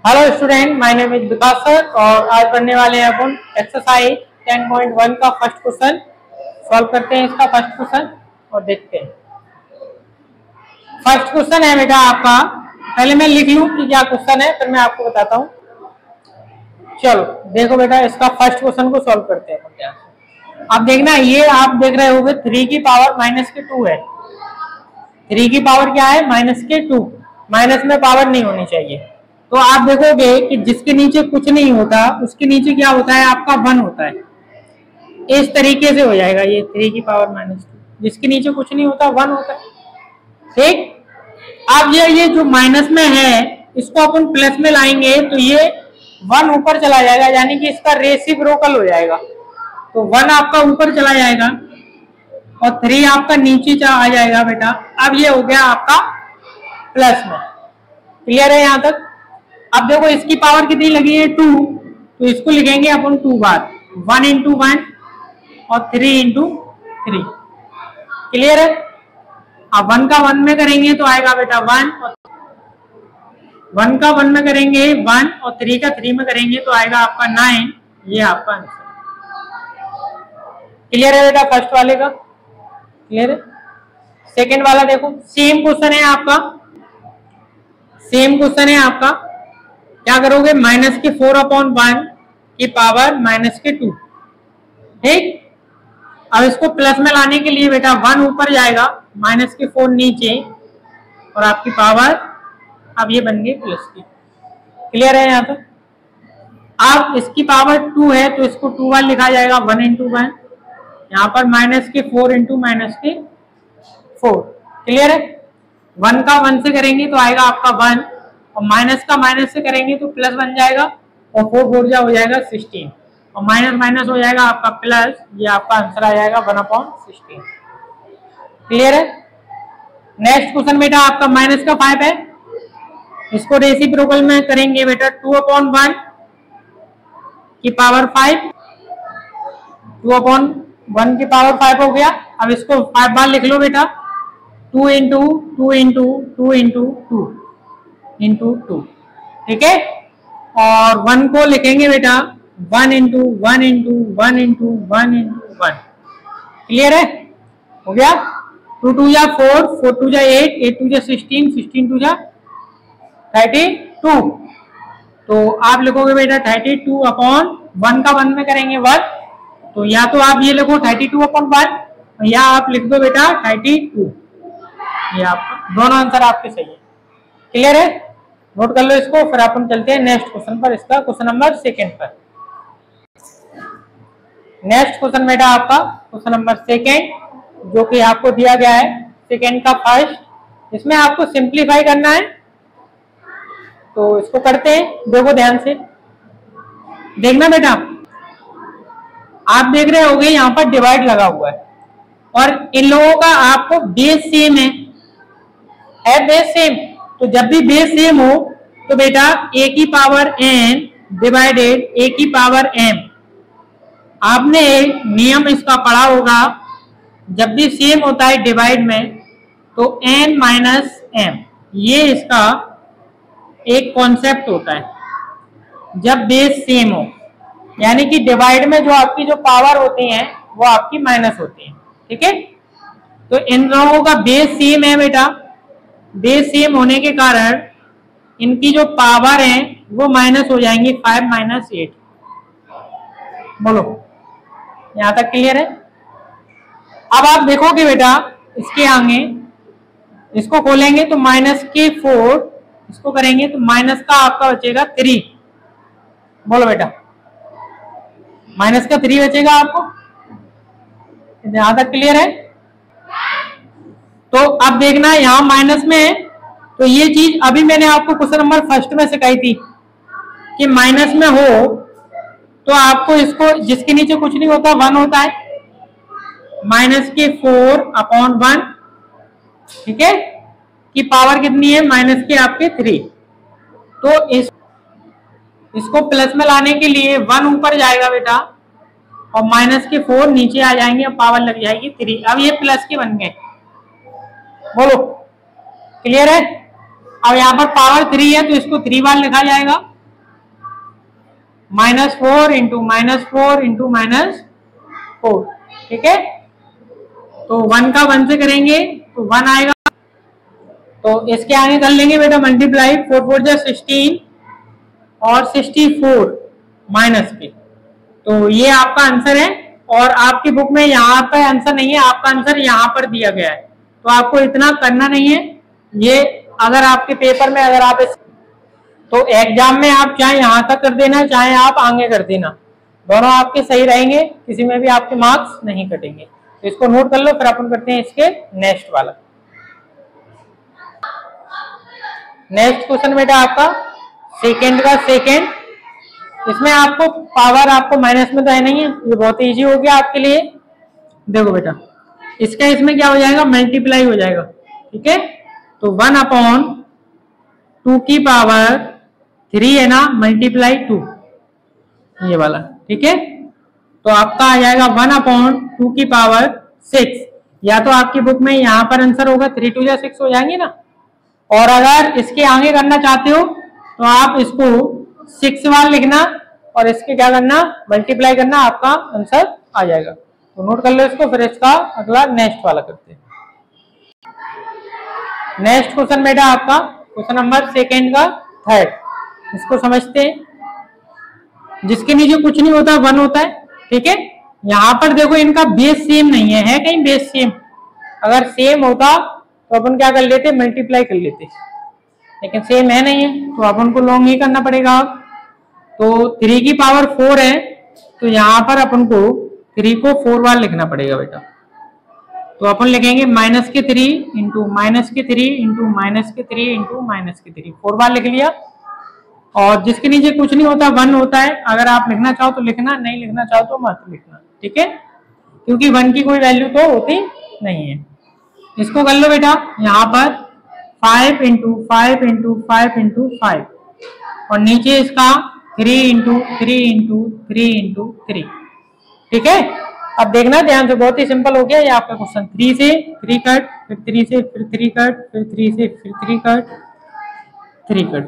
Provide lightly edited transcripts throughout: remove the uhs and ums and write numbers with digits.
Hello student, my name is Vikas sir और आज पढ़ने वाले हैं अपन एक्सरसाइज 10.1 का फर्स्ट क्वेश्चन। सॉल्व करते हैं इसका फर्स्ट क्वेश्चन और देखते हैं। फर्स्ट क्वेश्चन है बेटा आपका, पहले मैं लिख लूं कि क्या क्वेश्चन है, फिर मैं आपको बताता हूं। चलो देखो बेटा, इसका फर्स्ट क्वेश्चन को सॉल्व करते हैं। क्या आप देखना, ये आप देख रहे होगे 3 की पावर -2 है। 3 की पावर क्या है? -2। माइनस में पावर नहीं होनी चाहिए। तो आप देखोगे कि जिसके नीचे कुछ नहीं होता उसके नीचे क्या होता है? आपका 1 होता है। इस तरीके से हो जाएगा ये 3 की पावर -2, जिसके नीचे कुछ नहीं होता 1 होता है। ठीक। अब ये जो माइनस में है इसको अपन प्लस में लाएंगे तो ये 1 ऊपर चला जाएगा, यानी कि इसका रेसिप्रोकल हो जाएगा। तो 1 आपका ऊपर चला जाएगा और 3 आपका नीचे आ जाएगा बेटा। अब ये हो गया आपका प्लस में। क्लियर है यहाँ तक? अब देखो इसकी पावर कितनी लगी है? 2। तो इसको लिखेंगे अपन 2 बार, 1 × 1 और 3 × 3। क्लियर है? अब 1 का 1 में करेंगे तो आएगा बेटा 1, और 1 का 1 में करेंगे 1 और 3 का 3 में करेंगे तो आएगा आपका 9। ये आपका आंसर। क्लियर है बेटा फर्स्ट वाले का? क्लियर है? सेकेंड वाला देखो, सेम क्वेश्चन है आपका। सेम क्वेश्चन है आपका। क्या करोगे? -4/1 की पावर -2। ठीक। अब इसको प्लस में लाने के लिए बेटा 1 ऊपर जाएगा, -4 नीचे, और आपकी पावर अब ये बन गई प्लस की। क्लियर है यहाँ तक? अब इसकी पावर 2 है तो इसको 2 बार लिखा जाएगा, 1 × 1। यहाँ पर -4 × -4। क्लियर है? 1 का 1 से करेंगे तो आएगा आपका 1, और माइनस का माइनस से करेंगे तो प्लस बन जाएगा, और 4 4 हो जाएगा 16, और माइनस माइनस हो जाएगा आपका प्लस। ये आपका आंसर आ जाएगा 1/16। क्लियर है? नेक्स्ट क्वेश्चन बेटा आपका माइनस का 5 है। इसको रेसिप्रोकल में करेंगे बेटा, 2/1 की पावर 5। 2/1 की पावर 5 हो गया। अब इसको 5 बार लिख लो बेटा, 2 × 2 × 2 × 2 × 2। ठीक है? और 1 को लिखेंगे बेटा 1 × 1 × 1 × 1 × 1। क्लियर है? हो गया। 2 2 जा 4, 4 2 जा 8, 8 2 जा 16, 16 2 जा 32। तो आप लिखोगे बेटा 32/1 का 1 में करेंगे 1, तो या तो आप ये लिखो 32/1, या आप लिख दो बेटा 32। ये आपका दोनों आंसर आपके सही है। क्लियर है? नोट कर लो इसको, फिर अपन चलते हैं नेक्स्ट क्वेश्चन पर। इसका क्वेश्चन नंबर 2 पर। नेक्स्ट क्वेश्चन बेटा आपका क्वेश्चन नंबर 2, जो कि आपको दिया गया है 2 का फर्स्ट। इसमें आपको सिंप्लीफाई करना है, तो इसको करते हैं। देखो ध्यान से देखना बेटा, आप देख रहे होगे यहाँ पर डिवाइड लगा हुआ है, और इन लोगों का आपको बेस सेम है बेस सेम। तो जब भी बेस सेम हो तो बेटा a की पावर n डिवाइडेड a की पावर m। आपने नियम इसका पढ़ा होगा, जब भी सेम होता है डिवाइड में तो n - m, ये इसका एक कॉन्सेप्ट होता है जब बेस सेम हो, यानी कि डिवाइड में जो आपकी जो पावर होती है वो आपकी माइनस होती है। ठीक है? तो इन लोगों का बेस सेम है बेटा। बेस सेम होने के कारण इनकी जो पावर है वो माइनस हो जाएंगी, 5 - 8। बोलो यहां तक क्लियर है? अब आप देखोगे बेटा इसके आगे, इसको खोलेंगे तो -4, इसको करेंगे तो माइनस का आपका बचेगा 3। बोलो बेटा, माइनस का 3 बचेगा आपको। यहां तक क्लियर है? तो अब देखना यहां माइनस में है, तो ये चीज अभी मैंने आपको क्वेश्चन नंबर फर्स्ट में सिखाई थी कि माइनस में हो तो आपको इसको, जिसके नीचे कुछ नहीं होता 1 होता है, -4/1। ठीक है? की पावर कितनी है? आपके 3। तो इसको प्लस में लाने के लिए 1 ऊपर जाएगा बेटा, और -4 नीचे आ जाएंगे, और पावर लग जाएगी 3। अब ये प्लस के बन गए। बोलो क्लियर है? अब यहाँ पर पावर 3 है तो इसको 3 बार लिखा जाएगा, -4 इंटू -4 इंटू -4, ठीक है। तो 1 का 1 से करेंगे तो 1 आएगा, तो इसके आगे कर लेंगे बेटा मल्टीप्लाई, 4 4 जा 16 और 64 माइनस के, तो ये आपका आंसर है। और आपकी बुक में यहाँ पे आंसर नहीं है, आपका आंसर यहाँ पर दिया गया है, तो आपको इतना करना नहीं है। ये अगर आपके पेपर में अगर आप तो एग्जाम में आप चाहे यहाँ तक कर देना चाहे आप आगे कर देना, दोनों आपके सही रहेंगे, किसी में भी आपके मार्क्स नहीं कटेंगे। तो इसको नोट कर लो, फिर अपन करते हैं इसके नेक्स्ट वाला। नेक्स्ट क्वेश्चन बेटा आपका सेकेंड का सेकेंड, इसमें आपको पावर आपको माइनस में तो है नहीं है, ये बहुत इजी हो गया आपके लिए। देखो बेटा इसका इसमें क्या हो जाएगा, मल्टीप्लाई हो जाएगा, ठीक है। तो 1/2 की पावर 3 है ना, मल्टीप्लाई 2, ये वाला, ठीक है। तो आपका आ जाएगा 1/2 की पावर 6, या तो आपकी बुक में यहाँ पर आंसर होगा 3 2 या 6 हो जाएंगे ना। और अगर इसके आगे करना चाहते हो तो आप इसको 6 बार लिखना और इसके क्या करना, मल्टीप्लाई करना, आपका आंसर आ जाएगा। तो नोट कर लो इसको, फिर इसका अगला नेक्स्ट वाला करते हैं। नेक्स्ट क्वेश्चन बेटा आपका क्वेश्चन नंबर सेकेंड का थर्ड, इसको समझते हैं। जिसके नीचे कुछ नहीं होता 1 होता है, ठीक है। यहाँ पर देखो इनका बेस सेम नहीं है कहीं बेस सेम, अगर सेम होता तो अपन क्या कर लेते, मल्टीप्लाई कर लेते, लेकिन सेम है नहीं है तो अपन को लॉन्ग ही करना पड़ेगा। तो 3 की पावर 4 है, तो यहाँ पर अपन को 3 को 4 बार लिखना पड़ेगा बेटा। तो अपन लिखेंगे -3 इंटू -3 इंटू -3 इंटू -3, 4 बार लिख लिया। और जिसके नीचे कुछ नहीं होता 1 होता है, अगर आप लिखना चाहो तो लिखना, नहीं लिखना चाहो तो मत लिखना, ठीक है, क्योंकि 1 की कोई वैल्यू तो होती नहीं है। इसको कर लो बेटा यहाँ पर 5 इंटू 5 इंटू 5 इंटू 5, और नीचे इसका 3 इंटू 3 इंटू 3 इंटू 3, ठीक है। अब देखना ध्यान से, बहुत ही सिंपल हो गया ये आपका क्वेश्चन। 3 से 3 कट, फिर 3 से फिर 3 कट, फिर 3 से फिर 3 कट, 3 कट,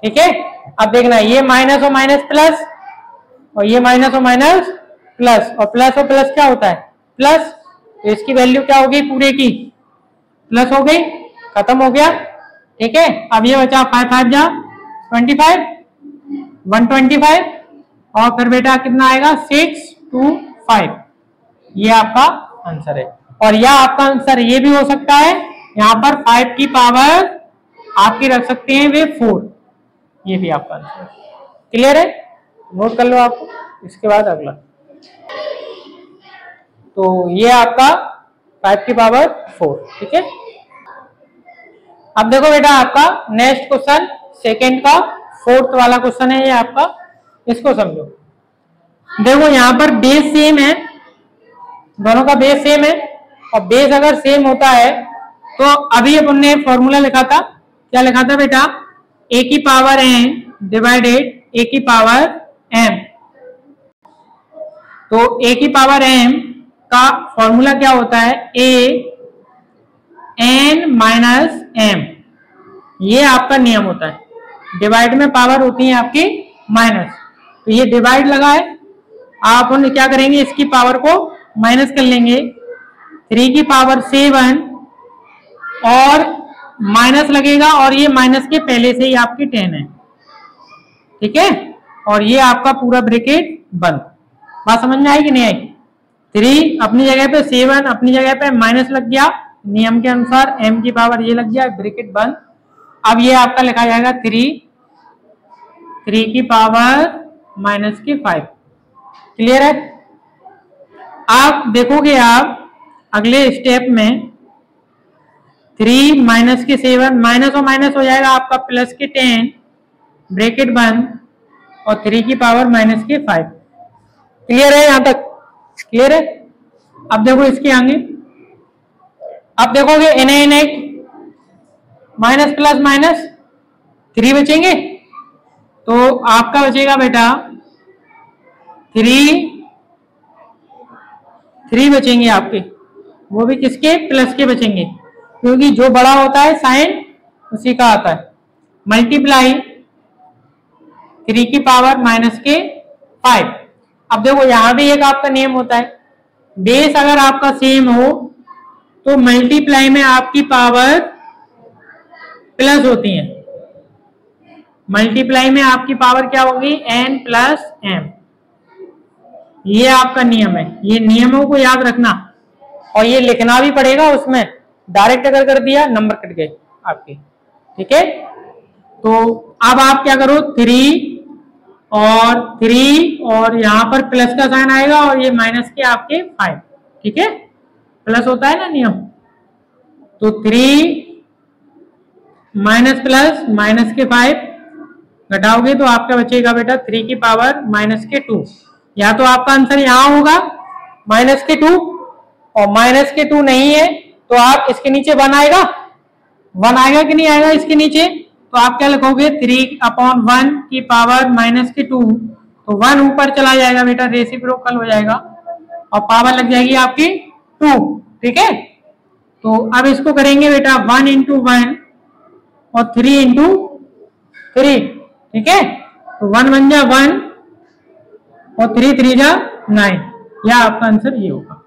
ठीक है। अब देखना ये माइनस और माइनस प्लस, और ये माइनस और माइनस प्लस, और प्लस क्या होता है, प्लस। तो इसकी वैल्यू क्या होगी, पूरे की प्लस हो गई, खत्म हो गया, ठीक है। अब ये बचा 5 5 जा 25, 125, और फिर बेटा कितना आएगा 6 2 5, ये आपका आंसर है। और यह आपका आंसर ये भी हो सकता है, यहाँ पर 5 की पावर आपकी रख सकते हैं वे 4, ये भी आपका आंसर है। क्लियर है, नोट कर लो आप। इसके बाद अगला, तो ये आपका 5 की पावर 4, ठीक है। अब देखो बेटा आपका नेक्स्ट क्वेश्चन सेकंड का फोर्थ वाला क्वेश्चन है ये आपका, इसको समझो। देखो यहाँ पर बेस सेम है, दोनों का बेस सेम है, और बेस अगर सेम होता है तो अभी अपन ने फॉर्मूला लिखा था, क्या लिखा था बेटा, a की पावर n डिवाइडेड a की पावर m। तो a की पावर m का फॉर्मूला क्या होता है, a n माइनस m, ये आपका नियम होता है। डिवाइड में पावर होती है आपकी माइनस, तो ये डिवाइड लगा है, आप उन्हें क्या करेंगे, इसकी पावर को माइनस कर लेंगे, 3 की पावर 7 और माइनस लगेगा, और ये माइनस के पहले से ही आपकी 10 है, ठीक है। और ये आपका पूरा ब्रैकेट बंद। बात समझ में आई कि नहीं आई, 3 अपनी जगह पे 7 अपनी जगह पे माइनस लग गया, नियम के अनुसार m की पावर ये लग गया, ब्रैकेट बंद। अब ये आपका लिखा जाएगा 3 की पावर माइनस की 5। क्लियर है। आप देखोगे आप अगले स्टेप में 3 माइनस के 7, माइनस और माइनस हो जाएगा आपका प्लस के 10, ब्रैकेट बंद, और 3 की पावर माइनस के 5। क्लियर है, यहां तक क्लियर है। अब देखो इसके आगे, अब देखोगे n माइनस प्लस माइनस 3 बचेंगे, तो आपका बचेगा बेटा 3 बचेंगे आपके, वो भी किसके, प्लस के बचेंगे, क्योंकि जो बड़ा होता है साइन उसी का आता है। मल्टीप्लाई 3 की पावर माइनस के 5। अब देखो यहां भी एक आपका नियम होता है, बेस अगर आपका सेम हो तो मल्टीप्लाई में आपकी पावर प्लस होती है। मल्टीप्लाई में आपकी पावर क्या होगी, n प्लस m। ये आपका नियम है, ये नियमों को याद रखना और ये लिखना भी पड़ेगा उसमें। डायरेक्ट अगर कर दिया नंबर कट गए आपके, ठीक है। तो अब आप क्या करो, 3 और यहां पर प्लस का साइन आएगा और ये माइनस के आपके 5, ठीक है, प्लस होता है ना नियम। तो 3 माइनस प्लस माइनस के 5 घटाओगे तो आपका बचेगा बेटा 3 की पावर माइनस के 2। या तो आपका आंसर यहां होगा माइनस के 2, और माइनस के 2 नहीं है तो आप इसके नीचे 1 आएगा, 1 आएगा कि नहीं आएगा इसके नीचे, तो आप क्या लिखोगे 3/1 की पावर माइनस के 2। तो 1 ऊपर चला जाएगा बेटा, रेसिप्रोकल हो जाएगा और पावर लग जाएगी आपकी 2, ठीक है। तो अब इसको करेंगे बेटा 1 × 1 और 3 × 3, ठीक है। तो 1 1 जा 1 और 3 3 जा 9, या आपका आंसर ये होगा।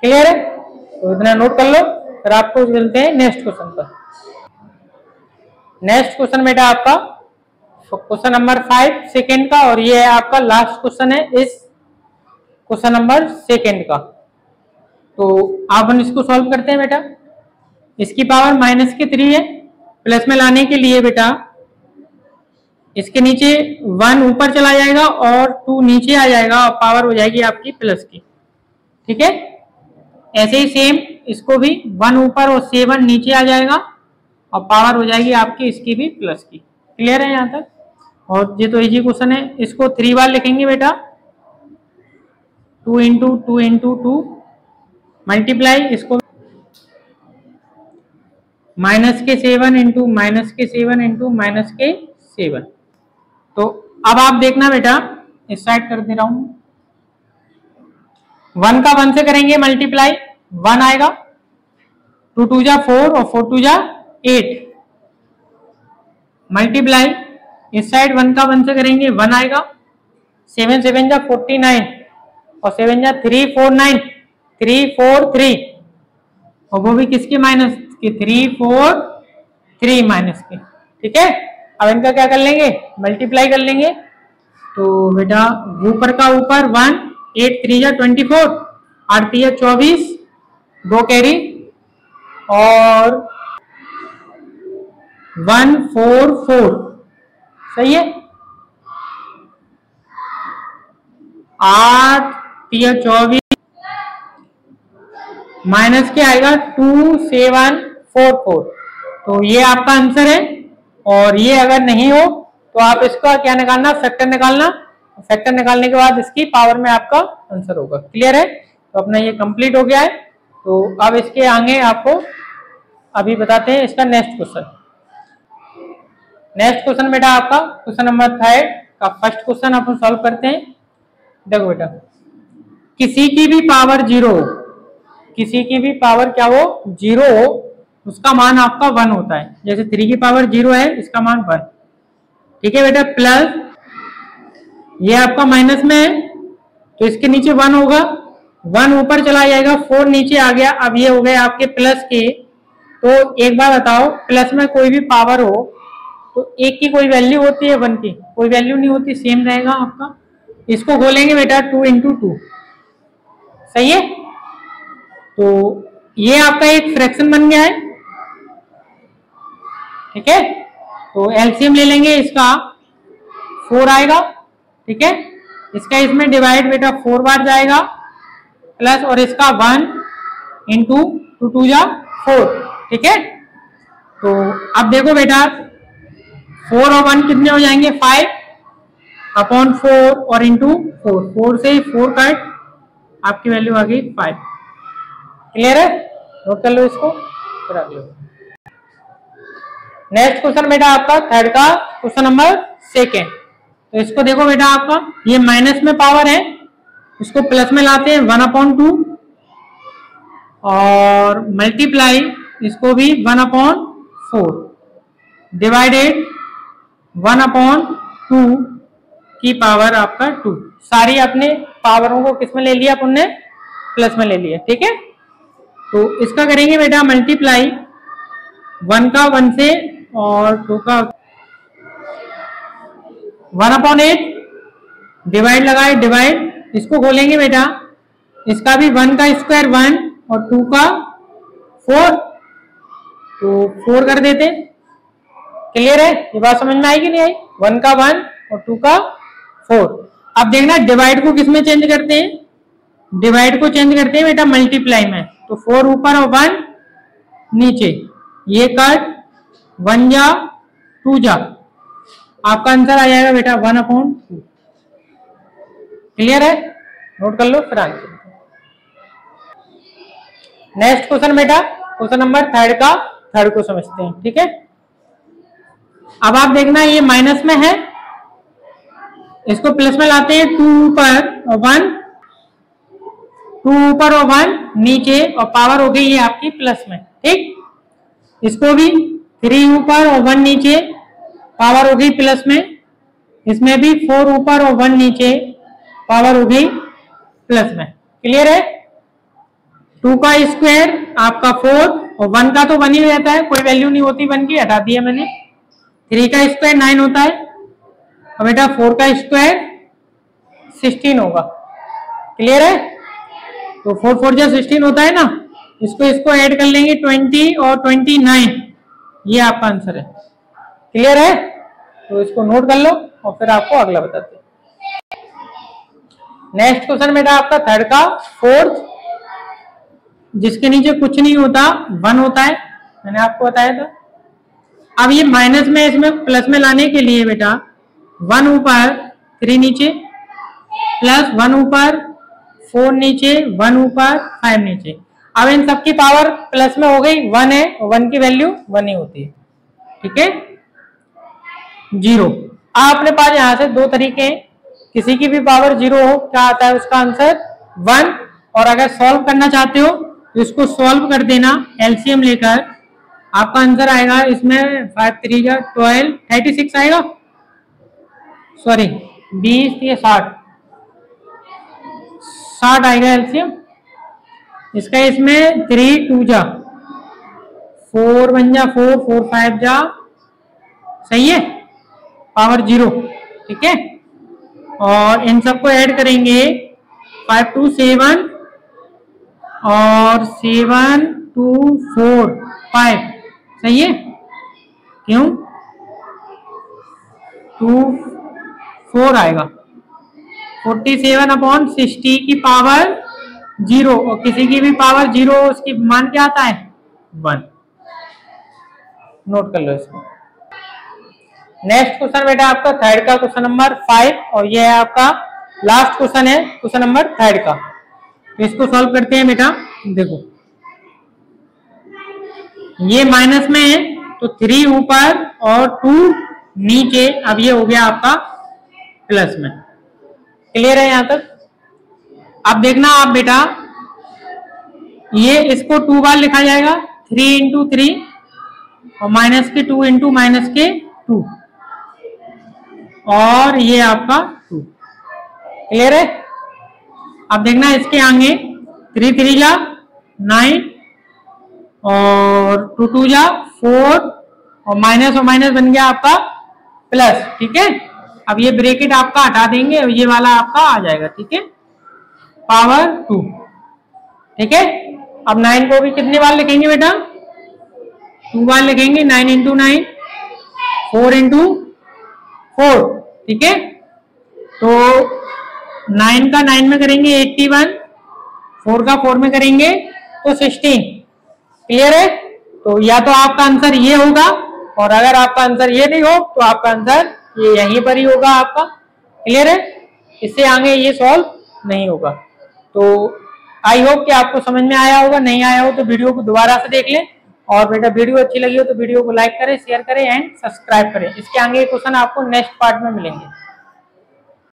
क्लियर है, तो इतना नोट कर लो। फिर आपको चलते हैं नेक्स्ट क्वेश्चन पर। नेक्स्ट क्वेश्चन बेटा आपका क्वेश्चन नंबर 5 सेकेंड का, और ये है आपका लास्ट क्वेश्चन है इस क्वेश्चन नंबर सेकेंड का। तो आप इसको सॉल्व करते हैं बेटा। इसकी पावर माइनस के 3 है, प्लस में लाने के लिए बेटा इसके नीचे 1 ऊपर चला जाएगा और 2 नीचे आ जाएगा और पावर हो जाएगी आपकी प्लस की, ठीक है। ऐसे ही सेम इसको भी 1 ऊपर और 7 नीचे आ जाएगा और पावर हो जाएगी आपकी इसकी भी प्लस की। क्लियर है यहाँ तक, और ये तो इजी क्वेश्चन है। इसको 3 बार लिखेंगे बेटा, 2 × 2 × 2 मल्टीप्लाई इसको माइनस के 7 × माइनस के 7 × माइनस के 7। तो अब आप देखना बेटा, इस साइड कर दे रहा हूं, 1 का 1 से करेंगे मल्टीप्लाई, 1 आएगा, 2 2 जा 4 और 4 2 जा 8 मल्टीप्लाई इस साइड 1 का 1 से करेंगे 1 आएगा, 7 7 जा 49 और 7 जा 3 4 9 3 4 3, और वो भी किसके माइनस के, 3 4 3 माइनस के, ठीक है। अब इनका क्या कर लेंगे, मल्टीप्लाई कर लेंगे। तो बेटा ऊपर का ऊपर 1, 8 3 जा 24, 8 3 जा 24, 2 कैरी और 1 4 4, सही है। 8 3 24 माइनस के आएगा 2 7 4 4। तो ये आपका आंसर है। और ये अगर नहीं हो तो आप इसका क्या निकालना, फैक्टर निकालना। फैक्टर निकालने के बाद इसकी पावर में आपका आंसर होगा। क्लियर है, तो अपना ये कंप्लीट हो गया है। तो अब इसके आगे आपको अभी बताते हैं इसका नेक्स्ट क्वेश्चन। नेक्स्ट क्वेश्चन बेटा आपका क्वेश्चन नंबर 3 का फर्स्ट क्वेश्चन अपन सॉल्व करते हैं। देखो बेटा, किसी की भी पावर 0 हो, किसी की भी पावर क्या हो 0 हो, उसका मान आपका 1 होता है। जैसे 3 की पावर 0 है, इसका मान 1, ठीक है बेटा। प्लस ये आपका माइनस में है तो इसके नीचे 1 होगा, 1 ऊपर चला जाएगा, 4 नीचे आ गया। अब ये हो गए आपके प्लस के। तो एक बार बताओ, प्लस में कोई भी पावर हो तो 1 की कोई वैल्यू होती है, 1 की कोई वैल्यू नहीं होती, सेम रहेगा आपका। इसको खोलेंगे बेटा 2 × 2, सही है। तो ये आपका एक फ्रैक्शन बन गया है, ठीक है। तो एलसीएम ले लेंगे, इसका 4 आएगा, ठीक है। इसका इसमें डिवाइड बेटा 4 बार जाएगा, प्लस और इसका 1 × 2 2 जा 4, ठीक है। तो अब देखो बेटा 4 और 1 कितने हो जाएंगे, 5/4 और इंटू 4, 4 से 4 कट, आपकी वैल्यू आ गई 5। क्लियर है, नोट कर लो इसको, फिर रख लो। नेक्स्ट क्वेश्चन बेटा आपका थर्ड का क्वेश्चन नंबर 2। तो इसको देखो बेटा, आपका ये माइनस में पावर है, इसको प्लस में लाते हैं 1/2 और मल्टीप्लाई इसको भी 1/4 डिवाइडेड 1/2 की पावर आपका 2। सारी अपने पावरों को किस में ले लिया अपन ने, प्लस में ले लिया, ठीक है। तो इसका करेंगे बेटा मल्टीप्लाई 1 का 1 से और 2 का 1/8 डिवाइड लगाए, डिवाइड इसको खोलेंगे बेटा, इसका भी 1 का स्क्वायर 1 और 2 का 4, तो 4 कर देते। क्लियर है, ये बात समझ में आई कि नहीं आई? 1 का 1 और 2 का 4। अब देखना डिवाइड को किस में चेंज करते हैं, डिवाइड को चेंज करते हैं बेटा मल्टीप्लाई में। तो 4 ऊपर और 1 नीचे, ये कट 1 जा 2 जा, आपका आंसर आ जाएगा बेटा 1/2। क्लियर है, नोट कर लो फिर आंसर। नेक्स्ट क्वेश्चन बेटा, क्वेश्चन नंबर 3 का थर्ड को समझते हैं, ठीक है। अब आप देखना ये माइनस में है, इसको प्लस में लाते हैं। 2 ऊपर और 1, 2 ऊपर और 1 नीचे, और पावर हो गई ये आपकी प्लस में, ठीक। इसको भी 3 ऊपर और 1 नीचे, पावर हो गई प्लस में। इसमें भी 4 ऊपर और 1 नीचे, पावर हो गई प्लस में। क्लियर है। 2 का स्क्वायर आपका 4 और 1 का तो 1 ही रहता है, कोई वैल्यू नहीं होती 1 की, हटा दिया मैंने। 3 का स्क्वायर 9 होता है, और बेटा 4 का स्क्वायर 16 होगा। क्लियर है, तो 4 4 जा 16 होता है ना, इसको ऐड कर लेंगे 20 और 29, ये आपका आंसर है। क्लियर है, तो इसको नोट कर लो और फिर आपको अगला बताते हैं। नेक्स्ट क्वेश्चन बेटा आपका थर्ड का फोर्थ, जिसके नीचे कुछ नहीं होता, 1 होता है, मैंने आपको बताया था। अब ये माइनस में इसमें प्लस में लाने के लिए बेटा 1 ऊपर 3 नीचे, प्लस 1 ऊपर 4 नीचे, 1 ऊपर 5 नीचे। अब इन सबकी पावर प्लस में हो गई, 1 है, 1 की वैल्यू 1 ही होती है, ठीक है। 0। अपने पास यहां से दो तरीके हैं, किसी की भी पावर 0 हो, क्या आता है उसका आंसर 1। और अगर सॉल्व करना चाहते हो तो इसको सॉल्व कर देना एलसीएम लेकर, आपका आंसर आएगा इसमें 5 3 जा 12, 36 आएगा, सॉरी 20, ये 60 आएगा एलसीएम इसका। इसमें 3 2 जा 4 1 जा 4 4 5 जा, सही है, पावर 0, ठीक है। और इन सबको ऐड करेंगे 5 2 7 और 7 2 4 5, सही है, क्यों 2 4 आएगा। 47/60 की पावर 0, और किसी की भी पावर 0 उसकी मान क्या आता है 1। नोट कर लो इसको। नेक्स्ट क्वेश्चन बेटा आपका थर्ड का क्वेश्चन नंबर 5, और ये है आपका लास्ट क्वेश्चन है, क्वेश्चन नंबर थर्ड का। तो इसको सॉल्व करते हैं बेटा। देखो ये माइनस में है, तो 3 ऊपर और 2 नीचे, अब ये हो गया आपका प्लस में। क्लियर है यहां तक। अब देखना आप बेटा, ये इसको 2 बार लिखा जाएगा, 3 इंटू 3 और माइनस के 2 इंटू माइनस के 2, और ये आपका 2। क्लियर है। अब देखना इसके आगे 3 3 जा 9 और 2 2 जा 4, और माइनस बन गया आपका प्लस, ठीक है। अब ये ब्रैकेट आपका हटा देंगे और ये वाला आपका आ जाएगा, ठीक है, पावर 2, ठीक है। अब 9 को भी कितने बार लिखेंगे बेटा, 2 बार लिखेंगे, 9 इंटू 9 4 इंटू 4, ठीक है। तो 9 का 9 में करेंगे 81, 4 का 4 में करेंगे तो 16। क्लियर है। तो या तो आपका आंसर ये होगा, और अगर आपका आंसर ये नहीं हो तो आपका आंसर ये यहीं पर ही होगा आपका। क्लियर है, इससे आगे ये सॉल्व नहीं होगा। तो आई होप कि आपको समझ में आया होगा, नहीं आया हो तो वीडियो को दोबारा से देख लें, और बेटा वीडियो अच्छी लगी हो तो वीडियो को लाइक करें, शेयर करें एंड सब्सक्राइब करें। इसके आगे क्वेश्चन आपको नेक्स्ट पार्ट में मिलेंगे।